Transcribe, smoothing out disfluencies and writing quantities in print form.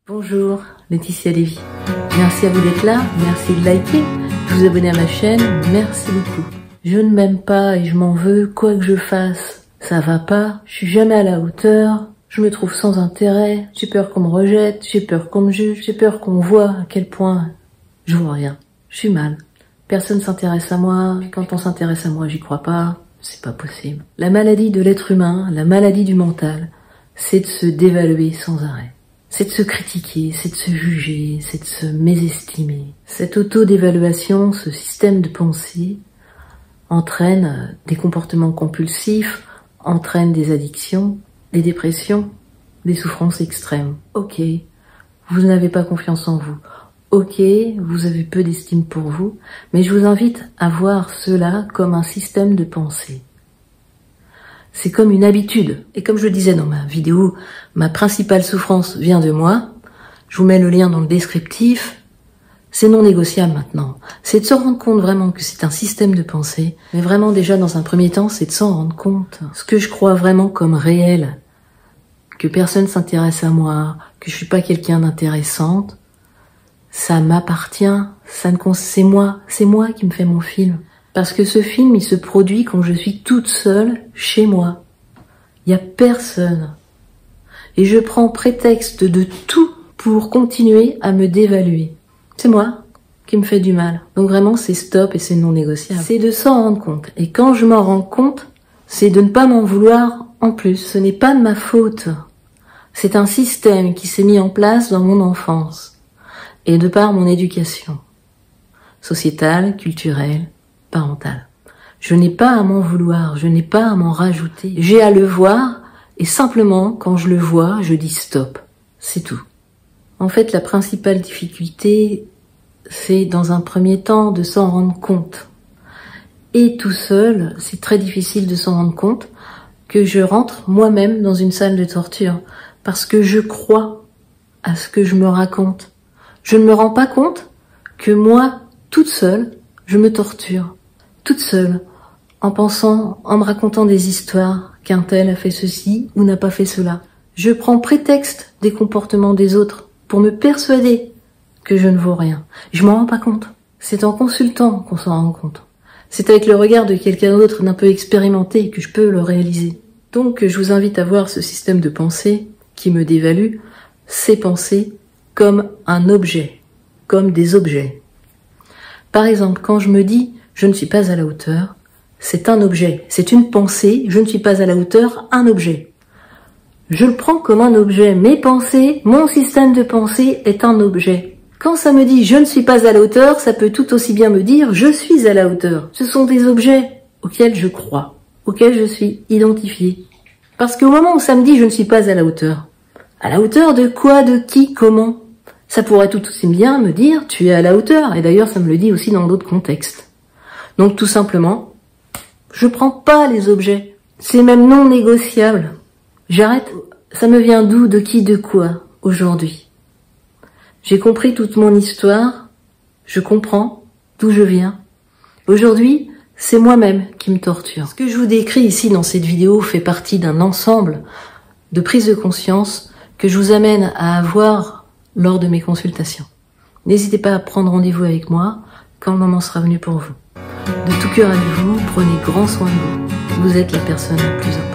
Bonjour, Laetitia Lévy. Merci à vous d'être là, merci de liker, de vous abonner à ma chaîne, merci beaucoup. Je ne m'aime pas et je m'en veux, quoi que je fasse, ça va pas, je suis jamais à la hauteur, je me trouve sans intérêt, j'ai peur qu'on me rejette, j'ai peur qu'on me juge, j'ai peur qu'on voit à quel point je vois rien, je suis mal. Personne s'intéresse à moi, quand on s'intéresse à moi, j'y crois pas, c'est pas possible. La maladie de l'être humain, la maladie du mental, c'est de se dévaluer sans arrêt. C'est de se critiquer, c'est de se juger, c'est de se mésestimer. Cette auto-dévaluation, ce système de pensée, entraîne des comportements compulsifs, entraîne des addictions, des dépressions, des souffrances extrêmes. Ok, vous n'avez pas confiance en vous. Ok, vous avez peu d'estime pour vous, mais je vous invite à voir cela comme un système de pensée. C'est comme une habitude. Et comme je le disais dans ma vidéo, ma principale souffrance vient de moi. Je vous mets le lien dans le descriptif. C'est non négociable maintenant. C'est de se rendre compte vraiment que c'est un système de pensée. Mais vraiment déjà dans un premier temps, c'est de s'en rendre compte. Ce que je crois vraiment comme réel, que personne s'intéresse à moi, que je suis pas quelqu'un d'intéressante, ça m'appartient. C'est moi qui me fais mon film. Parce que ce film, il se produit quand je suis toute seule chez moi. Il n'y a personne. Et je prends prétexte de tout pour continuer à me dévaluer. C'est moi qui me fait du mal. Donc vraiment, c'est stop et c'est non négociable. C'est de s'en rendre compte. Et quand je m'en rends compte, c'est de ne pas m'en vouloir en plus. Ce n'est pas de ma faute. C'est un système qui s'est mis en place dans mon enfance. Et de par mon éducation. Sociétale, culturelle, parentale. Je n'ai pas à m'en vouloir, je n'ai pas à m'en rajouter. J'ai à le voir et simplement, quand je le vois, je dis stop. C'est tout. En fait, la principale difficulté, c'est dans un premier temps de s'en rendre compte. Et tout seul, c'est très difficile de s'en rendre compte que je rentre moi-même dans une salle de torture parce que je crois à ce que je me raconte. Je ne me rends pas compte que moi, toute seule, je me torture. Toute seule, en pensant, en me racontant des histoires, qu'un tel a fait ceci ou n'a pas fait cela. Je prends prétexte des comportements des autres pour me persuader que je ne vaux rien. Je m'en rends pas compte. C'est en consultant qu'on s'en rend compte. C'est avec le regard de quelqu'un d'autre d'un peu expérimenté que je peux le réaliser. Donc je vous invite à voir ce système de pensée qui me dévalue, ces pensées, comme un objet, comme des objets. Par exemple, quand je me dis « je ne suis pas à la hauteur », c'est un objet, c'est une pensée, je ne suis pas à la hauteur, un objet. Je le prends comme un objet, mes pensées, mon système de pensée est un objet. Quand ça me dit « je ne suis pas à la hauteur », ça peut tout aussi bien me dire « je suis à la hauteur ». Ce sont des objets auxquels je crois, auxquels je suis identifiée. Parce qu'au moment où ça me dit « je ne suis pas à la hauteur de quoi, de qui, comment ? Ça pourrait tout aussi bien me dire « tu es à la hauteur », et d'ailleurs ça me le dit aussi dans d'autres contextes. Donc tout simplement, je prends pas les objets. C'est même non négociable. J'arrête. Ça me vient d'où, de qui, de quoi, aujourd'hui? J'ai compris toute mon histoire, je comprends d'où je viens. Aujourd'hui, c'est moi-même qui me torture. Ce que je vous décris ici dans cette vidéo fait partie d'un ensemble de prises de conscience que je vous amène à avoir lors de mes consultations. N'hésitez pas à prendre rendez-vous avec moi quand le moment sera venu pour vous. De tout cœur avec vous, prenez grand soin de vous. Vous êtes la personne la plus importante.